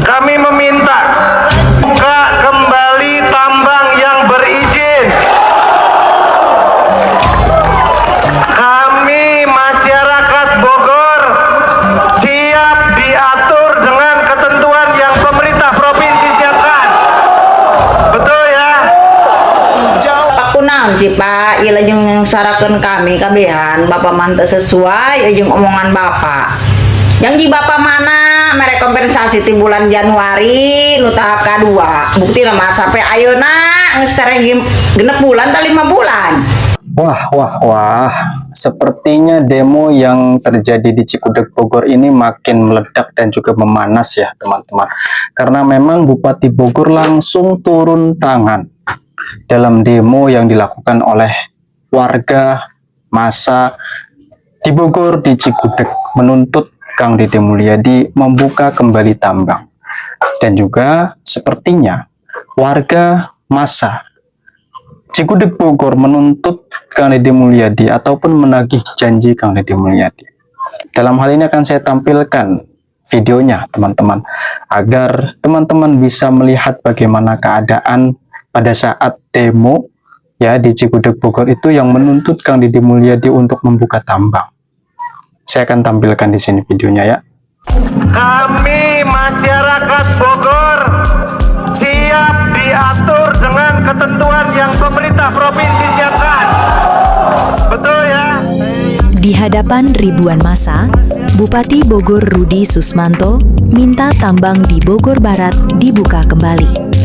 Kami meminta buka kembali tambang yang berizin. Kami masyarakat Bogor siap diatur dengan ketentuan yang pemerintah provinsi siapkan. Betul ya? Aku naon sih Pak, ieu jeung sarakeun kami kabehan Bapak manteu sesuai jeung omongan Bapak. Yang di Bapak mana mere kompensasi ti bulan Januari nu tahap kadua. Buktina mah sampai ayeuna geus tereng genep bulan ta 5 bulan. Wah. Sepertinya demo yang terjadi di Cikudek Bogor ini makin meledak dan juga memanas ya teman-teman. Karena memang Bupati Bogor langsung turun tangan dalam demo yang dilakukan oleh warga massa di Bogor di Cikudek menuntut Kang Deddy Mulyadi membuka kembali tambang. Dan juga sepertinya warga massa Cikudek Bogor menuntut Kang Deddy Mulyadi ataupun menagih janji Kang Deddy Mulyadi. Dalam hal ini akan saya tampilkan videonya teman-teman, agar teman-teman bisa melihat bagaimana keadaan pada saat demo ya di Cikudek Bogor itu yang menuntut Kang Deddy Mulyadi untuk membuka tambang. Saya akan tampilkan di sini videonya ya. Kami masyarakat Bogor siap diatur dengan ketentuan yang pemerintah provinsi siapkan. Betul ya? Di hadapan ribuan massa, Bupati Bogor Rudi Susmanto minta tambang di Bogor Barat dibuka kembali.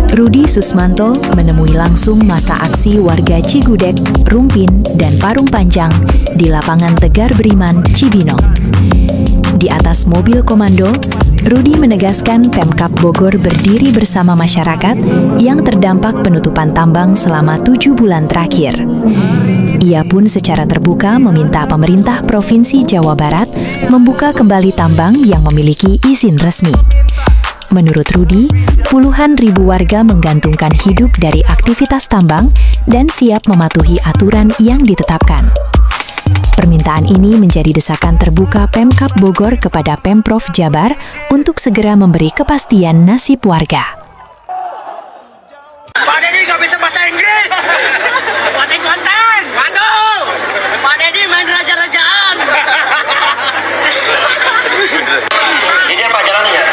Rudi Susmanto menemui langsung massa aksi warga Cigudek, Rumpin, dan Parung Panjang di lapangan Tegar Beriman, Cibinong. Di atas mobil komando, Rudi menegaskan Pemkab Bogor berdiri bersama masyarakat yang terdampak penutupan tambang selama 7 bulan terakhir. Ia pun secara terbuka meminta pemerintah Provinsi Jawa Barat membuka kembali tambang yang memiliki izin resmi. Menurut Rudi, puluhan ribu warga menggantungkan hidup dari aktivitas tambang dan siap mematuhi aturan yang ditetapkan. Permintaan ini menjadi desakan terbuka Pemkab Bogor kepada Pemprov Jabar untuk segera memberi kepastian nasib warga. Pak Deddy nggak bisa bahasa Inggris. Buatin konten. Waduh. Pak Deddy main raja-rajaan. Ini Pak jalannya ya?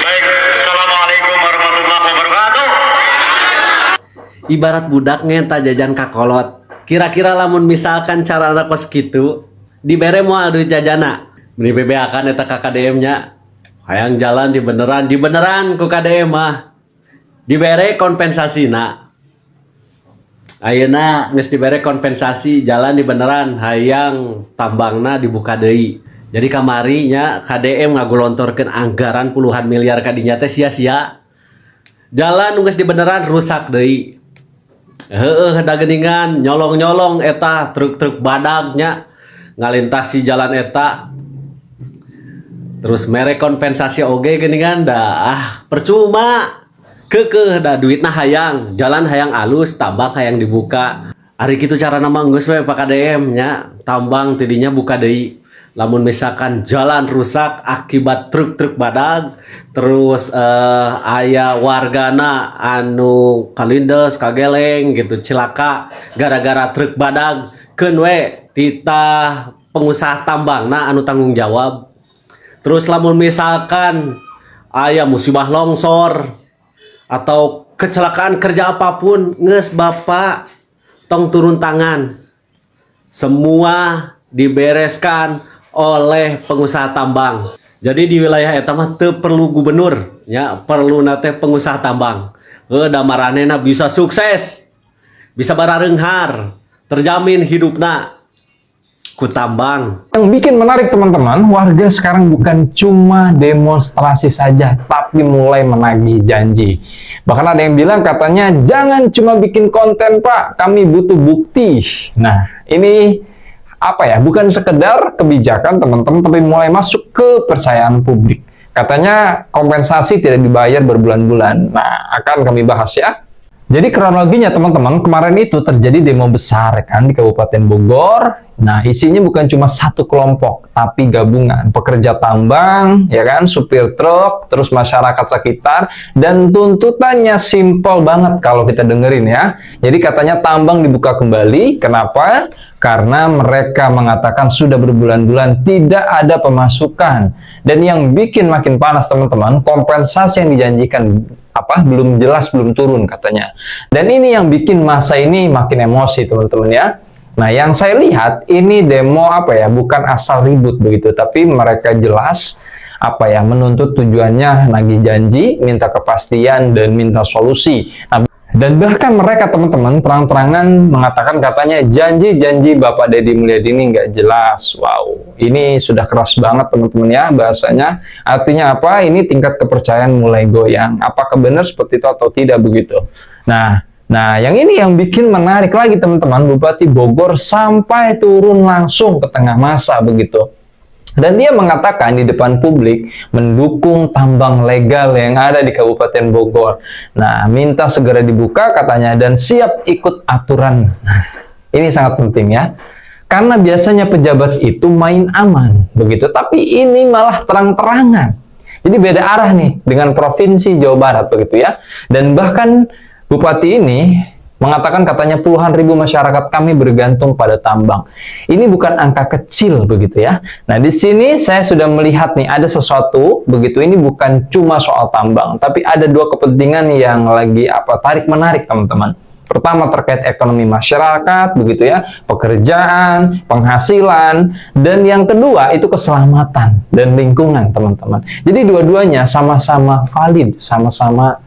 Baik, Assalamualaikum warahmatullahi wabarakatuh. Ibarat budak ngenta jajan kakolot. Kira-kira lamun misalkan cara anak kos gitu, dibere moal duit jajana. Beri BBA-kan eta ka KDM-nya. Hayang jalan di beneran ku KDM mah. Dibere kompensasina. Ayeuna geus dibere kompensasi jalan di beneran, hayang tambangna dibuka deui. Jadi kamari nya KDM ngagolontorkeun anggaran puluhan miliar ka dinya teh sia-sia. Jalan geus di beneran rusak deui. Da geuningan nyolong-nyolong eta truk-truk badagnya ngalintasi jalan eta. Terus mere kompensasi oge geuningan dah percuma. Keukeuh da duitna hayang, jalan hayang alus, tambang hayang dibuka. Ari kitu carana mah geus we Pak KDM nya, tambang tidinya buka deui. Lamun misalkan jalan rusak akibat truk-truk badag, terus aya wargana anu kalindes kageleng gitu cilaka gara-gara truk badag, keun we titah pengusaha tambangna anu tanggung jawab. Terus lamun misalkan aya musibah longsor atau kecelakaan kerja apapun, geus Bapak tong turun tangan. Semua dibereskan oleh pengusaha tambang. Jadi di wilayah eta mah teu perlu gubernur, nya perlu nate pengusaha tambang. Da maranehna bisa sukses, bisa barareunghar, terjamin hidupna ku tambang. Yang bikin menarik teman-teman, warga sekarang bukan cuma demonstrasi saja, tapi mulai menagih janji. Bahkan ada yang bilang katanya, jangan cuma bikin konten Pak, kami butuh bukti. Nah, ini apa ya, bukan sekedar kebijakan teman-teman, tapi mulai masuk ke kepercayaan publik. Katanya kompensasi tidak dibayar berbulan-bulan. Nah, akan kami bahas ya. Jadi kronologinya teman-teman, kemarin itu terjadi demo besar kan di Kabupaten Bogor Nah, isinya bukan cuma satu kelompok, tapi gabungan pekerja tambang, ya kan, supir truk, terus masyarakat sekitar, dan tuntutannya simpel banget kalau kita dengerin ya. Jadi katanya tambang dibuka kembali, kenapa? Karena mereka mengatakan sudah berbulan-bulan tidak ada pemasukan. Dan yang bikin makin panas teman-teman, kompensasi yang dijanjikan belum jelas, belum turun katanya. Dan ini yang bikin masa ini makin emosi teman-teman ya. Nah, yang saya lihat ini demo bukan asal ribut begitu, tapi mereka jelas menuntut tujuannya nagih janji, minta kepastian dan minta solusi. Nah, dan bahkan mereka teman-teman terang-terangan mengatakan katanya janji-janji Bapak Deddy Mulyadi ini nggak jelas. Wow, ini sudah keras banget teman-teman ya bahasanya. Artinya apa? Ini tingkat kepercayaan mulai goyang. Apakah benar seperti itu atau tidak begitu? Nah, yang ini yang bikin menarik lagi teman-teman, Bupati Bogor sampai turun langsung ke tengah masa begitu. Dan dia mengatakan di depan publik mendukung tambang legal yang ada di Kabupaten Bogor. Nah, minta segera dibuka katanya dan siap ikut aturan. Nah, ini sangat penting ya. Karena biasanya pejabat itu main aman begitu, tapi ini malah terang-terangan. Jadi beda arah nih dengan Provinsi Jawa Barat begitu ya. Dan bahkan Bupati ini mengatakan katanya puluhan ribu masyarakat kami bergantung pada tambang. Ini bukan angka kecil begitu ya. Nah, di sini saya sudah melihat nih ada sesuatu begitu. Ini bukan cuma soal tambang, tapi ada dua kepentingan yang lagi tarik-menarik teman-teman. Pertama terkait ekonomi masyarakat begitu ya, pekerjaan, penghasilan, dan yang kedua itu keselamatan dan lingkungan teman-teman. Jadi dua-duanya sama-sama valid, sama-sama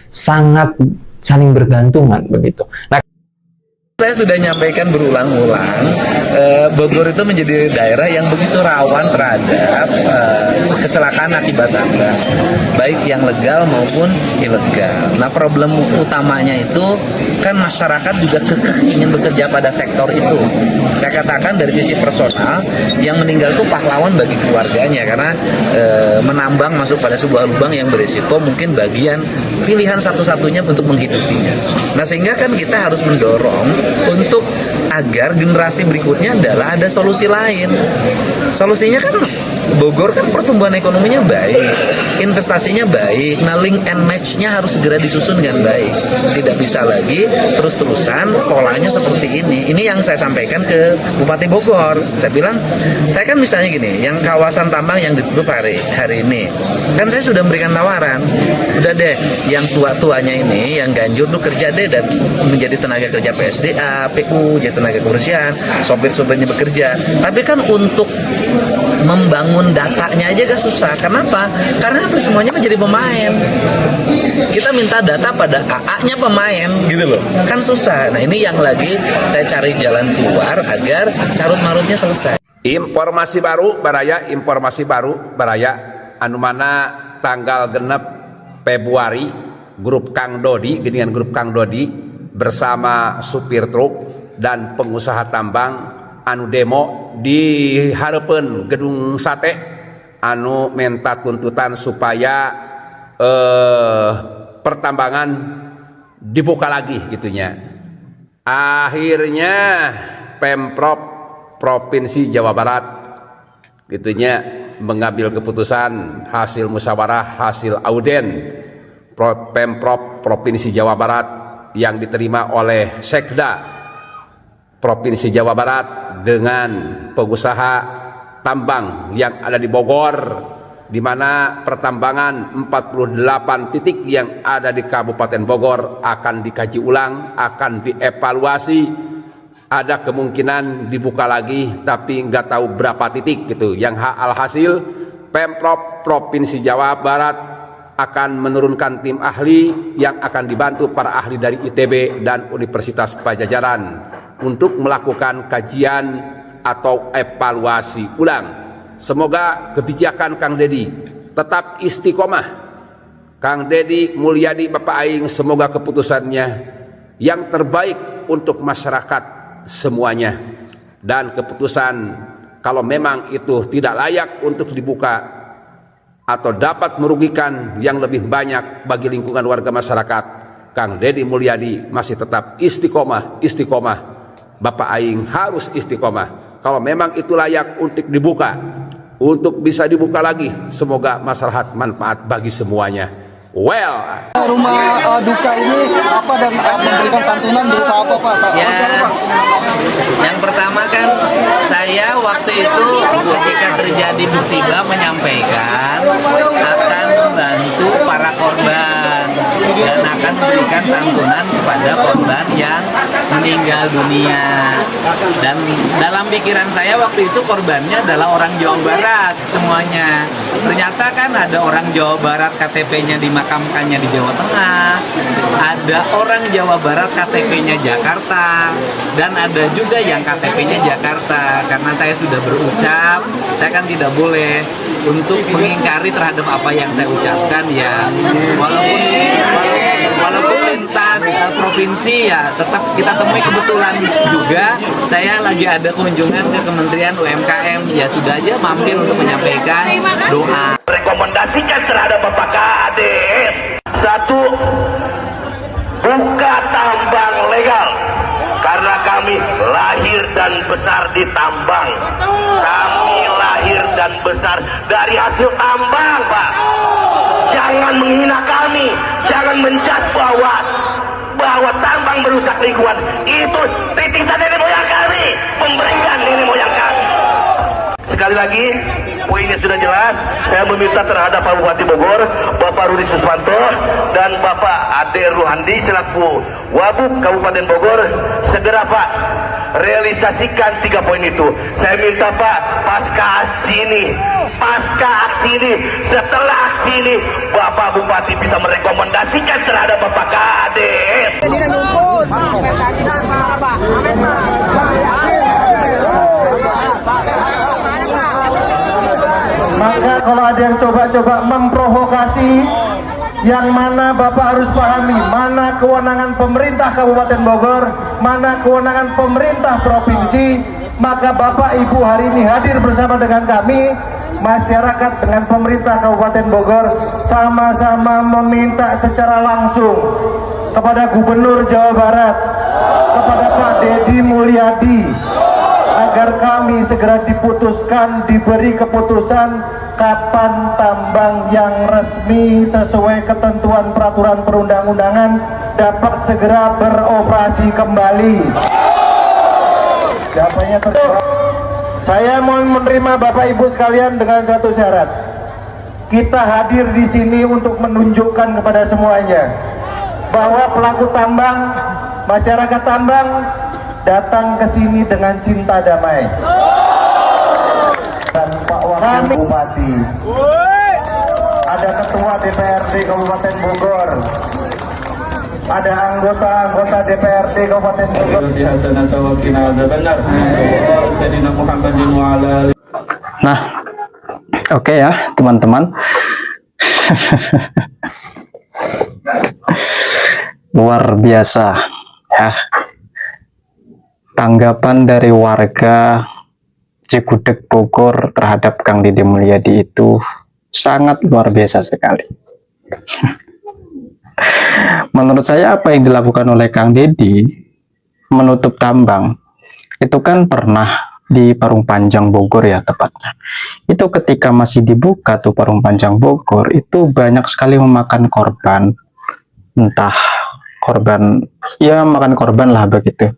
sangat saling bergantungan begitu. Nah, saya sudah nyampaikan berulang-ulang, Bogor itu menjadi daerah yang begitu rawan terhadap kecelakaan akibat tambang, baik yang legal maupun ilegal. Nah, problem utamanya itu kan masyarakat juga kekeh ingin bekerja pada sektor itu. Saya katakan dari sisi personal, yang meninggal itu pahlawan bagi keluarganya karena menambang masuk pada sebuah lubang yang berisiko mungkin bagian pilihan satu-satunya untuk menghidupinya. Nah, sehingga kan kita harus mendorong untuk agar generasi berikutnya adalah ada solusi lain. Solusinya kan Bogor kan pertumbuhan ekonominya baik, investasinya baik. Nah, link and match-nya harus segera disusun dengan baik. Tidak bisa lagi terus-terusan polanya seperti ini. Ini yang saya sampaikan ke Bupati Bogor. Saya bilang, saya kan misalnya gini, yang kawasan tambang yang ditutup hari ini, kan saya sudah memberikan tawaran. Udah deh, yang tua-tuanya ini, yang ganjur tuh kerja deh dan menjadi tenaga kerja PSDA, PU, jadi tenaga kebersihan, sopir-sopirnya bekerja. Tapi kan untuk membangun datanya aja gak susah. Kenapa? Karena itu semuanya menjadi pemain. Kita minta data pada AA-nya pemain, gitu loh. Kan susah. Nah, ini yang lagi saya cari jalan keluar agar carut-marutnya selesai. Informasi baru baraya anu mana tanggal genep Februari grup Kang Dodi dengan grup Kang Dodi bersama supir truk dan pengusaha tambang anu demo di hareupeun gedung sate anu minta tuntutan supaya pertambangan dibuka lagi gitunya. Akhirnya Pemprov Provinsi Jawa Barat gitunya mengambil keputusan hasil musyawarah, hasil auden Pemprov Provinsi Jawa Barat yang diterima oleh Sekda Provinsi Jawa Barat dengan pengusaha tambang yang ada di Bogor, di mana pertambangan 48 titik yang ada di Kabupaten Bogor akan dikaji ulang, akan dievaluasi. Ada kemungkinan dibuka lagi, tapi nggak tahu berapa titik gitu. Yang alhasil Pemprov Provinsi Jawa Barat akan menurunkan tim ahli yang akan dibantu para ahli dari ITB dan Universitas Pajajaran untuk melakukan kajian atau evaluasi ulang. Semoga kebijakan Kang Deddy tetap istiqomah. Kang Deddy Mulyadi Bapak Aing, semoga keputusannya yang terbaik untuk masyarakat semuanya, dan keputusan kalau memang itu tidak layak untuk dibuka atau dapat merugikan yang lebih banyak bagi lingkungan warga masyarakat, Kang Deddy Mulyadi masih tetap istiqomah Bapak Aing harus istiqomah. Kalau memang itu layak untuk dibuka, untuk bisa dibuka lagi, semoga maslahat manfaat bagi semuanya. Well, rumah duka ini apa dan memberikan santunan berupa apa Pak? Ya, yang pertama kan saya waktu itu ketika terjadi musibah menyampaikan akan membantu para korban dan akan memberikan santunan kepada korban yang meninggal dunia. Dan dalam pikiran saya waktu itu korbannya adalah orang Jawa Barat semuanya. Ternyata kan ada orang Jawa Barat KTP-nya dimakamkannya di Jawa Tengah, ada orang Jawa Barat KTP-nya Jakarta, dan ada juga yang KTP-nya Jakarta. Karena saya sudah berucap, saya kan tidak boleh untuk mengingkari terhadap apa yang saya ucapkan ya. Walaupun lintas provinsi ya tetap kita temui. Kebetulan juga saya lagi ada kunjungan ke Kementerian UMKM, ya sudah aja mampir untuk menyampaikan doa. Rekomendasikan terhadap Bapak Kadep, satu, buka tambang legal. Karena kami lahir dan besar di tambang. Kami lahir dan besar dari hasil tambang, Pak. Jangan menghina kami, jangan mencat bahwa tambang merusak lingkungan. Itu titisan nenek moyang kami, pemberian nenek moyang kami. Sekali lagi, poinnya sudah jelas. Saya meminta terhadap Pak Bupati Bogor, Bapak Rudi Susmanto, dan Bapak Ade Ruhandi selaku Wabub Kabupaten Bogor, segera Pak realisasikan 3 poin itu. Saya minta Pak, pasca aksi ini, setelah aksi ini, Bapak Bupati bisa merekomendasikan terhadap Bapak Kadep. Maka kalau ada yang coba-coba memprovokasi, yang mana Bapak harus pahami, mana kewenangan pemerintah Kabupaten Bogor, mana kewenangan pemerintah provinsi. Maka Bapak Ibu hari ini hadir bersama dengan kami, masyarakat dengan pemerintah Kabupaten Bogor, sama-sama meminta secara langsung kepada Gubernur Jawa Barat, kepada Pak Deddy Mulyadi, agar kami segera diputuskan, diberi keputusan kapan tambang yang resmi sesuai ketentuan peraturan perundang-undangan dapat segera beroperasi kembali. Jawabannya terjawab. Saya mau menerima Bapak Ibu sekalian dengan satu syarat. Kita hadir di sini untuk menunjukkan kepada semuanya bahwa pelaku tambang, masyarakat tambang datang ke sini dengan cinta damai. Dan Pak Wakil Bupati, ada Ketua DPRD Kabupaten Bogor, ada anggota DPRD Kabupaten Bogor. Nah, oke ya teman-teman. Luar biasa ya. Tanggapan dari warga Cikudek Bogor terhadap Kang Deddy Mulyadi itu sangat luar biasa sekali. Menurut saya apa yang dilakukan oleh Kang Deddy menutup tambang itu kan pernah di Parung Panjang Bogor ya tepatnya. Itu ketika masih dibuka tuh Parung Panjang Bogor itu banyak sekali memakan korban, entah korban ya makan korban lah begitu.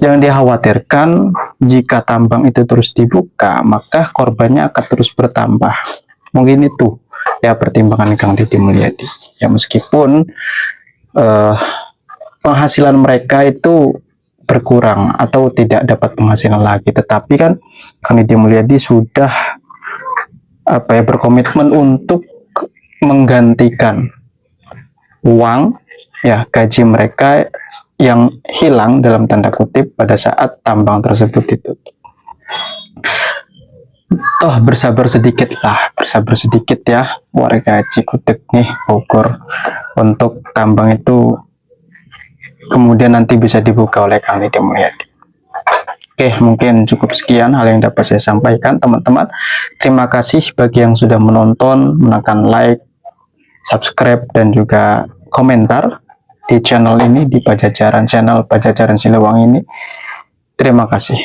Yang dikhawatirkan jika tambang itu terus dibuka, maka korbannya akan terus bertambah. Mungkin itu ya pertimbangan Kang Deddy Mulyadi. Ya meskipun penghasilan mereka itu berkurang atau tidak dapat penghasilan lagi, tetapi kan Kang Deddy Mulyadi sudah berkomitmen untuk menggantikan uang ya gaji mereka yang hilang dalam tanda kutip pada saat tambang tersebut ditutup. Toh bersabar sedikit ya warga Cikudek nih Bogor untuk tambang itu kemudian nanti bisa dibuka oleh Kang Deddy Mulyadi. Oke, mungkin cukup sekian hal yang dapat saya sampaikan teman-teman. Terima kasih bagi yang sudah menonton, menekan like, subscribe dan juga komentar di channel ini, di channel Pajajaran Siliwangi ini. Terima kasih.